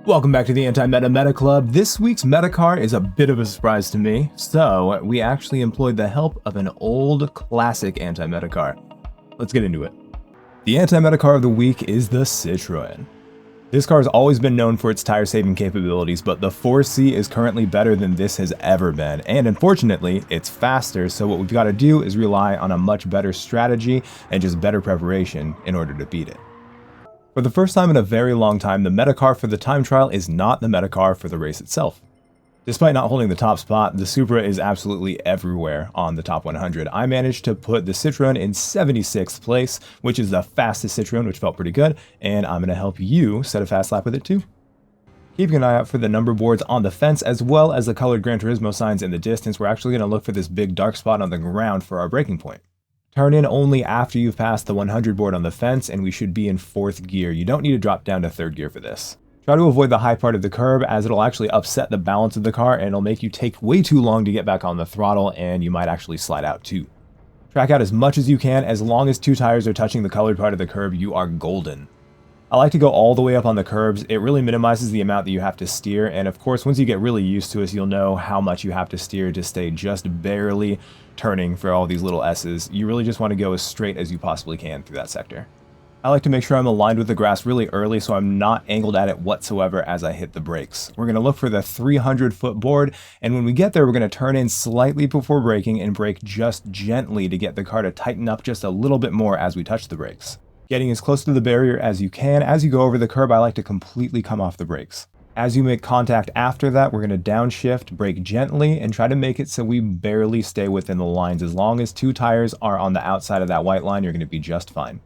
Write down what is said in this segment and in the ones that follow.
Welcome back to the Anti-Meta Meta Club. This week's meta car is a bit of a surprise to me, so we actually employed the help of an old classic anti-meta car. Let's get into it. The anti-meta car of the week is the Citroën. This car has always been known for its tire saving capabilities, but the 4C is currently better than this has ever been, and unfortunately, it's faster, so what we've got to do is rely on a much better strategy and just better preparation in order to beat it. For the first time in a very long time, the meta car for the time trial is not the meta car for the race itself. Despite not holding the top spot, the Supra is absolutely everywhere on the top 100. I managed to put the Citroën in 76th place, which is the fastest Citroën, which felt pretty good, and I'm going to help you set a fast lap with it too. Keeping an eye out for the number boards on the fence as well as the colored Gran Turismo signs in the distance, we're actually going to look for this big dark spot on the ground for our braking point. Turn in only after you've passed the 100 board on the fence, and we should be in 4th gear. You don't need to drop down to 3rd gear for this. Try to avoid the high part of the curb, as it'll actually upset the balance of the car and it'll make you take way too long to get back on the throttle, and you might actually slide out too. Track out as much as you can. As long as 2 tires are touching the colored part of the curb, you are golden. I like to go all the way up on the curbs. It really minimizes the amount that you have to steer, and of course once you get really used to it, you'll know how much you have to steer to stay just barely turning for all these little S's. You really just want to go as straight as you possibly can through that sector. I like to make sure I'm aligned with the grass really early so I'm not angled at it whatsoever as I hit the brakes. We're going to look for the 300-foot board, and when we get there, we're going to turn in slightly before braking and brake just gently to get the car to tighten up just a little bit more as we touch the brakes. Getting as close to the barrier as you can. As you go over the curb, I like to completely come off the brakes. As you make contact after that, we're going to downshift, brake gently, and try to make it so we barely stay within the lines. As long as 2 tires are on the outside of that white line, you're going to be just fine.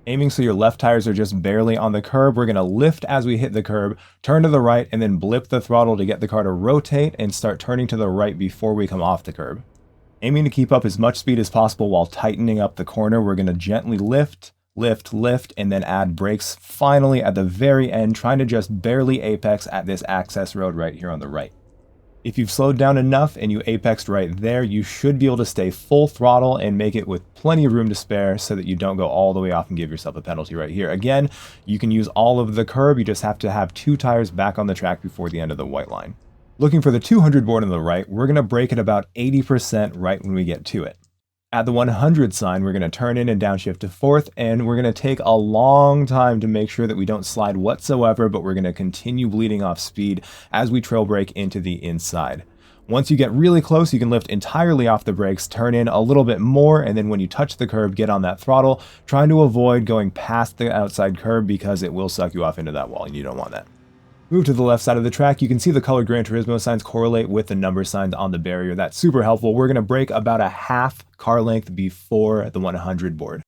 Aiming so your left tires are just barely on the curb, we're going to lift as we hit the curb, turn to the right, and then blip the throttle to get the car to rotate and start turning to the right before we come off the curb. Aiming to keep up as much speed as possible while tightening up the corner, we're going to gently lift, and then add brakes finally at the very end, trying to just barely apex at this access road right here on the right. If you've slowed down enough and you apexed right there, you should be able to stay full throttle and make it with plenty of room to spare so that you don't go all the way off and give yourself a penalty right here. Again, you can use all of the curb, you just have to have 2 tires back on the track before the end of the white line. Looking for the 200 board on the right, we're going to brake at about 80% right when we get to it. At the 100 sign, we're going to turn in and downshift to 4th, and we're going to take a long time to make sure that we don't slide whatsoever, but we're going to continue bleeding off speed as we trail brake into the inside. Once you get really close, you can lift entirely off the brakes, turn in a little bit more, and then when you touch the curb, get on that throttle, trying to avoid going past the outside curb because it will suck you off into that wall, and you don't want that. Move to the left side of the track. You can see the colored Gran Turismo signs correlate with the number signs on the barrier. That's super helpful. We're going to brake about a half car length before the 100 board.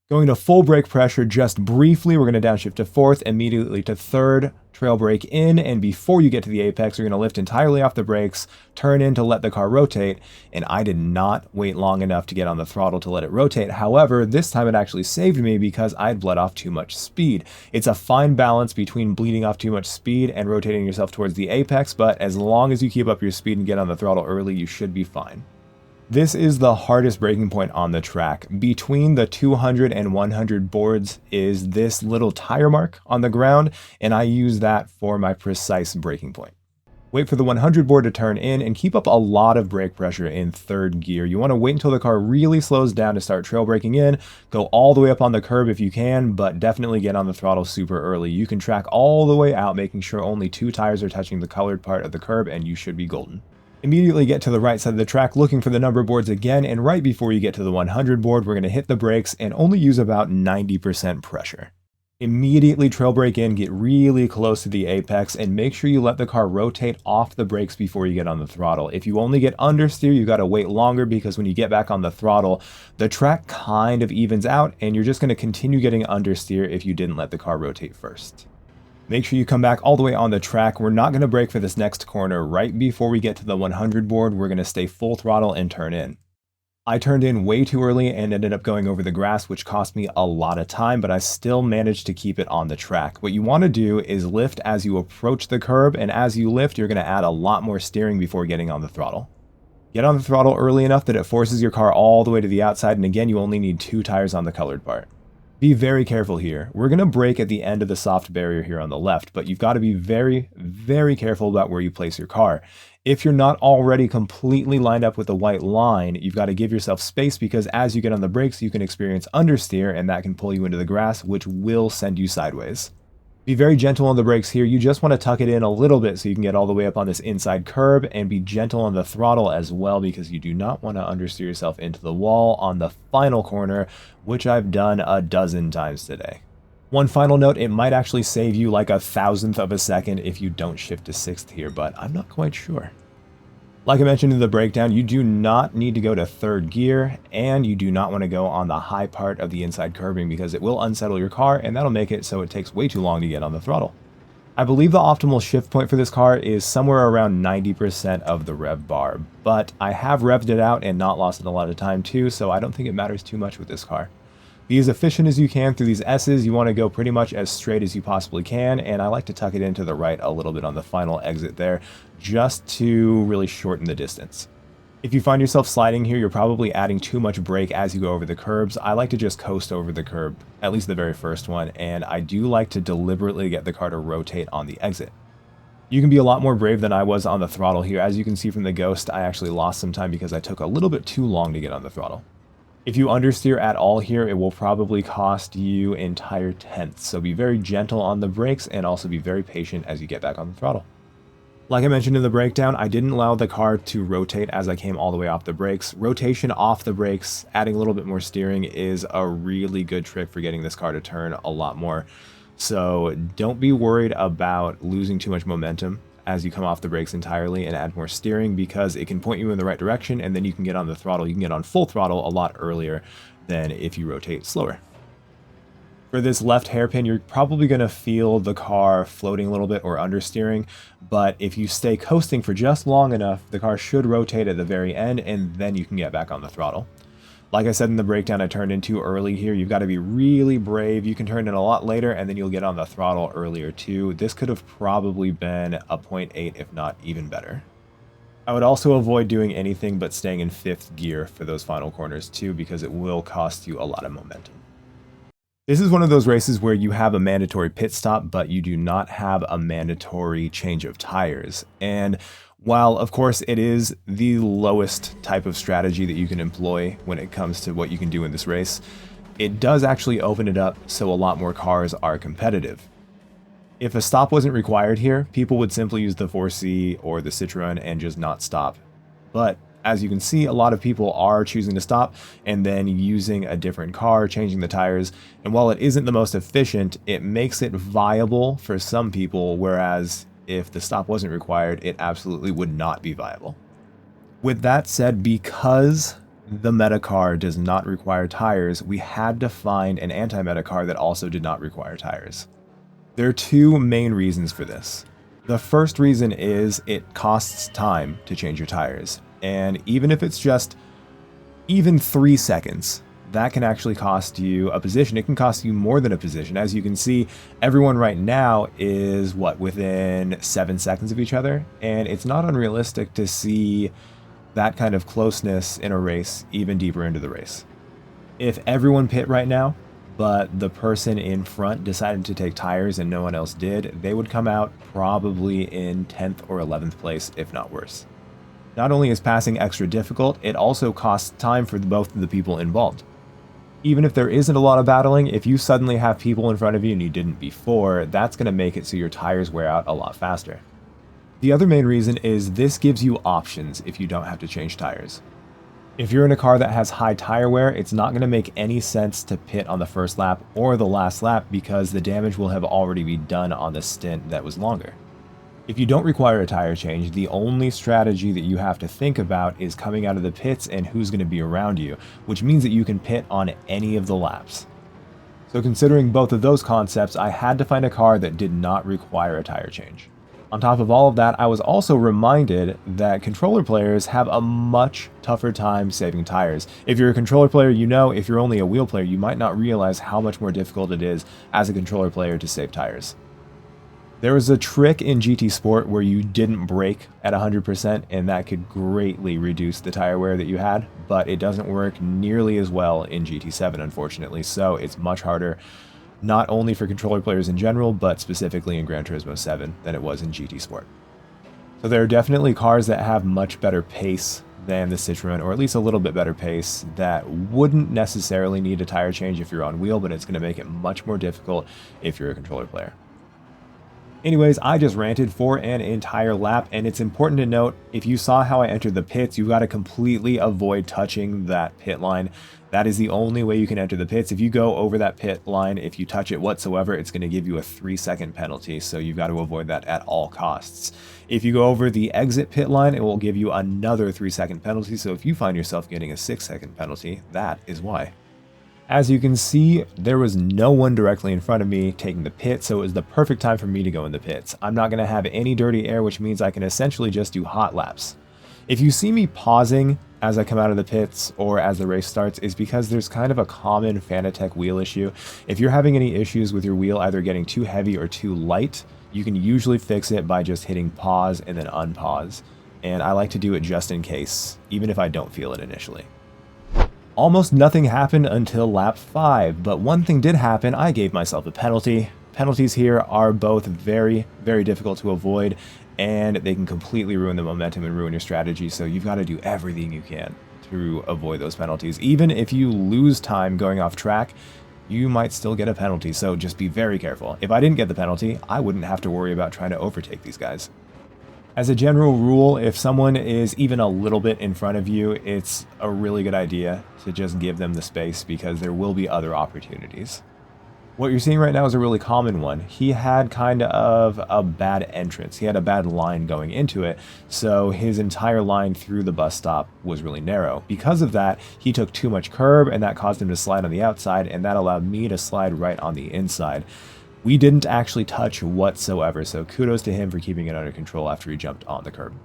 Going to full brake pressure just briefly, we're going to downshift to 4th, immediately to 3rd, trail brake in, and before you get to the apex, you're going to lift entirely off the brakes, turn in to let the car rotate, and I did not wait long enough to get on the throttle to let it rotate. However, this time it actually saved me because I had bled off too much speed. It's a fine balance between bleeding off too much speed and rotating yourself towards the apex, but as long as you keep up your speed and get on the throttle early, you should be fine. This is the hardest braking point on the track. Between the 200 and 100 boards is this little tire mark on the ground, and I use that for my precise braking point. Wait for the 100 board to turn in and keep up a lot of brake pressure in 3rd gear. You want to wait until the car really slows down to start trail braking in. Go all the way up on the curb if you can, but definitely get on the throttle super early. You can track all the way out, making sure only 2 tires are touching the colored part of the curb, and you should be golden. Immediately get to the right side of the track looking for the number boards again, and right before you get to the 100 board, we're going to hit the brakes and only use about 90% pressure. Immediately trail brake in, get really close to the apex, and make sure you let the car rotate off the brakes before you get on the throttle. If you only get understeer, you got to wait longer because when you get back on the throttle, the track kind of evens out, and you're just going to continue getting understeer if you didn't let the car rotate first. Make sure you come back all the way on the track. We're not going to brake for this next corner. Right before we get to the 100 board, we're going to stay full throttle and turn in. I turned in way too early and ended up going over the grass, which cost me a lot of time, but I still managed to keep it on the track. What you want to do is lift as you approach the curb, and as you lift, you're going to add a lot more steering before getting on the throttle. Get on the throttle early enough that it forces your car all the way to the outside, and again, you only need 2 tires on the colored part. Be very careful here. We're going to brake at the end of the soft barrier here on the left, but you've got to be very, very careful about where you place your car. If you're not already completely lined up with the white line, you've got to give yourself space, because as you get on the brakes, you can experience understeer, and that can pull you into the grass, which will send you sideways. Be very gentle on the brakes here. You just want to tuck it in a little bit so you can get all the way up on this inside curb, and be gentle on the throttle as well, because you do not want to understeer yourself into the wall on the final corner, which I've done a dozen times today. One final note, it might actually save you like 1/1000th of a second if you don't shift to 6th here, but I'm not quite sure. Like I mentioned in the breakdown, you do not need to go to 3rd gear, and you do not want to go on the high part of the inside curbing, because it will unsettle your car, and that'll make it so it takes way too long to get on the throttle. I believe the optimal shift point for this car is somewhere around 90% of the rev bar, but I have revved it out and not lost it a lot of time too, so I don't think it matters too much with this car. Be as efficient as you can through these S's. You want to go pretty much as straight as you possibly can, and I like to tuck it into the right a little bit on the final exit there, just to really shorten the distance. If you find yourself sliding here, you're probably adding too much brake as you go over the curbs. I like to just coast over the curb, at least the very first one, and I do like to deliberately get the car to rotate on the exit. You can be a lot more brave than I was on the throttle here. As you can see from the Ghost, I actually lost some time because I took a little bit too long to get on the throttle. If you understeer at all here, it will probably cost you entire tenths, so be very gentle on the brakes and also be very patient as you get back on the throttle. Like I mentioned in the breakdown, I didn't allow the car to rotate as I came all the way off the brakes. Rotation off the brakes, adding a little bit more steering, is a really good trick for getting this car to turn a lot more. So don't be worried about losing too much momentum as you come off the brakes entirely, and add more steering, because it can point you in the right direction, and then you can get on the throttle. You can get on full throttle a lot earlier than if you rotate slower. For this left hairpin, you're probably going to feel the car floating a little bit or understeering, but if you stay coasting for just long enough, the car should rotate at the very end, and then you can get back on the throttle. Like I said in the breakdown, I turned in too early here. You've got to be really brave. You can turn in a lot later, and then you'll get on the throttle earlier too. This could have probably been a 0.8, if not even better. I would also avoid doing anything but staying in 5th gear for those final corners too, because it will cost you a lot of momentum. This is one of those races where you have a mandatory pit stop, but you do not have a mandatory change of tires. And while, of course, it is the lowest type of strategy that you can employ when it comes to what you can do in this race, it does actually open it up so a lot more cars are competitive. If a stop wasn't required here, people would simply use the 4C or the Citroen and just not stop. But as you can see, a lot of people are choosing to stop and then using a different car, changing the tires. And while it isn't the most efficient, it makes it viable for some people, whereas if the stop wasn't required, it absolutely would not be viable. With that said, because the meta car does not require tires, we had to find an anti-meta car that also did not require tires. There are two main reasons for this. The first reason is it costs time to change your tires, and even if it's just 3 seconds, that can actually cost you a position. It can cost you more than a position. As you can see, everyone right now is, within 7 seconds of each other, and it's not unrealistic to see that kind of closeness in a race even deeper into the race. If everyone pit right now, but the person in front decided to take tires and no one else did, they would come out probably in 10th or 11th place, if not worse. Not only is passing extra difficult, it also costs time for both of the people involved. Even if there isn't a lot of battling, if you suddenly have people in front of you and you didn't before, that's going to make it so your tires wear out a lot faster. The other main reason is this gives you options if you don't have to change tires. If you're in a car that has high tire wear, it's not going to make any sense to pit on the first lap or the last lap, because the damage will have already been done on the stint that was longer. If you don't require a tire change, the only strategy that you have to think about is coming out of the pits and who's going to be around you, which means that you can pit on any of the laps. So considering both of those concepts, I had to find a car that did not require a tire change. On top of all of that, I was also reminded that controller players have a much tougher time saving tires. If you're a controller player, you know. If you're only a wheel player, you might not realize how much more difficult it is as a controller player to save tires. There was a trick in GT Sport where you didn't brake at 100%, and that could greatly reduce the tire wear that you had, but it doesn't work nearly as well in GT7, unfortunately, so it's much harder, not only for controller players in general, but specifically in Gran Turismo 7 than it was in GT Sport. So there are definitely cars that have much better pace than the Citroën, or at least a little bit better pace, that wouldn't necessarily need a tire change if you're on wheel, but it's going to make it much more difficult if you're a controller player. Anyways, I just ranted for an entire lap, and it's important to note, if you saw how I entered the pits, you got to completely avoid touching that pit line. That is the only way you can enter the pits. If you go over that pit line, if you touch it whatsoever, it's going to give you a 3-second penalty, so you've got to avoid that at all costs. If you go over the exit pit line, it will give you another 3-second penalty, so if you find yourself getting a 6-second penalty, that is why. As you can see, there was no one directly in front of me taking the pit, so it was the perfect time for me to go in the pits. I'm not going to have any dirty air, which means I can essentially just do hot laps. If you see me pausing as I come out of the pits or as the race starts, is because there's kind of a common Fanatec wheel issue. If you're having any issues with your wheel either getting too heavy or too light, you can usually fix it by just hitting pause and then unpause. And I like to do it just in case, even if I don't feel it initially. Almost nothing happened until lap 5, but one thing did happen. I gave myself a penalty. Penalties here are both very, very difficult to avoid, and they can completely ruin the momentum and ruin your strategy, so you've got to do everything you can to avoid those penalties. Even if you lose time going off track, you might still get a penalty, so just be very careful. If I didn't get the penalty, I wouldn't have to worry about trying to overtake these guys. As a general rule, if someone is even a little bit in front of you, it's a really good idea to just give them the space, because there will be other opportunities. What you're seeing right now is a really common one. He had kind of a bad entrance. He had a bad line going into it, so his entire line through the bus stop was really narrow. Because of that, he took too much curb, and that caused him to slide on the outside, and that allowed me to slide right on the inside. We didn't actually touch whatsoever, so kudos to him for keeping it under control after he jumped on the curb.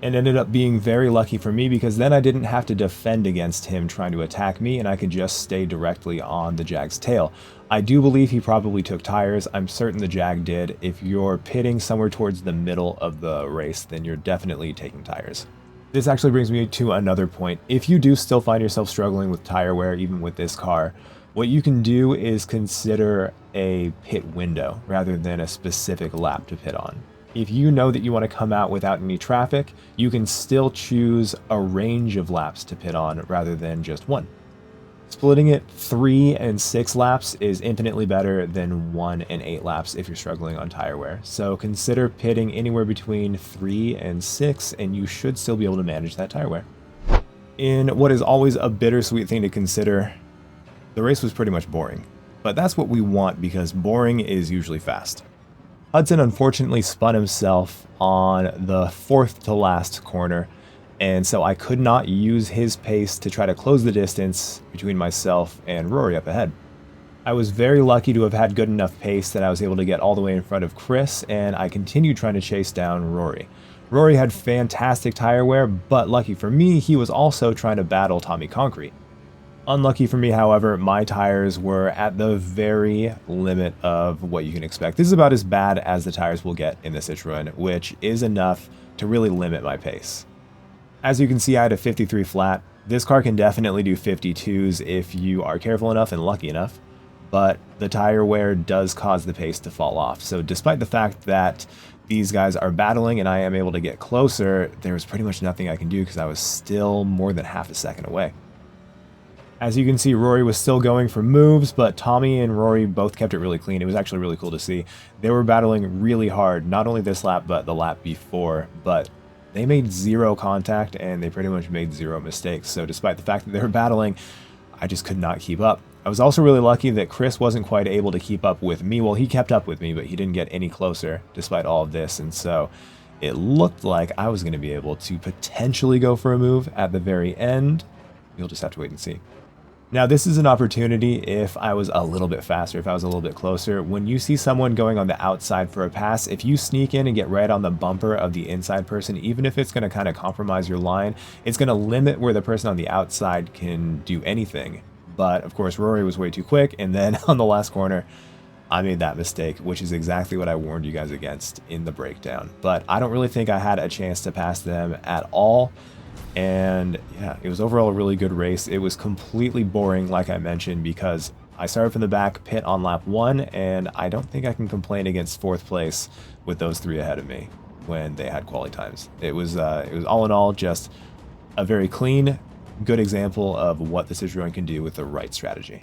And ended up being very lucky for me, because then I didn't have to defend against him trying to attack me, and I could just stay directly on the Jag's tail. I do believe he probably took tires. I'm certain the Jag did. If you're pitting somewhere towards the middle of the race, then you're definitely taking tires. This actually brings me to another point. If you do still find yourself struggling with tire wear, even with this car, what you can do is consider a pit window rather than a specific lap to pit on. If you know that you want to come out without any traffic, you can still choose a range of laps to pit on rather than just one. Splitting it 3 and 6 laps is infinitely better than 1 and 8 laps if you're struggling on tire wear. So consider pitting anywhere between 3 and 6, and you should still be able to manage that tire wear. In what is always a bittersweet thing to consider, the race was pretty much boring, but that's what we want, because boring is usually fast. Hudson unfortunately spun himself on the 4th to last corner, and so I could not use his pace to try to close the distance between myself and Rory up ahead. I was very lucky to have had good enough pace that I was able to get all the way in front of Chris, and I continued trying to chase down Rory. Rory had fantastic tire wear, but lucky for me, he was also trying to battle Tommy Concrete. Unlucky for me, however, my tires were at the very limit of what you can expect. This is about as bad as the tires will get in the Citroën, which is enough to really limit my pace. As you can see, I had a 53 flat. This car can definitely do 52s if you are careful enough and lucky enough, but the tire wear does cause the pace to fall off. So despite the fact that these guys are battling and I am able to get closer, there was pretty much nothing I can do because I was still more than half a second away. As you can see, Rory was still going for moves, but Tommy and Rory both kept it really clean. It was actually really cool to see. They were battling really hard, not only this lap, but the lap before, but they made 0 contact and they pretty much made 0 mistakes. So despite the fact that they were battling, I just could not keep up. I was also really lucky that Chris wasn't quite able to keep up with me. Well, he kept up with me, but he didn't get any closer despite all of this. And so it looked like I was going to be able to potentially go for a move at the very end. You'll just have to wait and see. Now, this is an opportunity if I was a little bit faster, if I was a little bit closer. When you see someone going on the outside for a pass, if you sneak in and get right on the bumper of the inside person, even if it's going to kind of compromise your line, it's going to limit where the person on the outside can do anything. But, of course, Rory was way too quick, and then on the last corner, I made that mistake, which is exactly what I warned you guys against in the breakdown. But I don't really think I had a chance to pass them at all. And yeah, it was overall a really good race. It was completely boring, like I mentioned, because I started from the back pit on lap 1, and I don't think I can complain against 4th place with those 3 ahead of me when they had quali times. It was all in all just a very clean, good example of what the Citroen can do with the right strategy.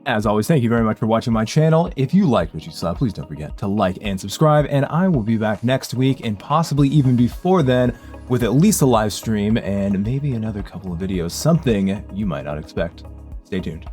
As always, thank you very much for watching my channel. If you liked what you saw, please don't forget to like and subscribe, and I will be back next week, and possibly even before then, with at least a live stream and maybe another couple of videos, something you might not expect. Stay tuned.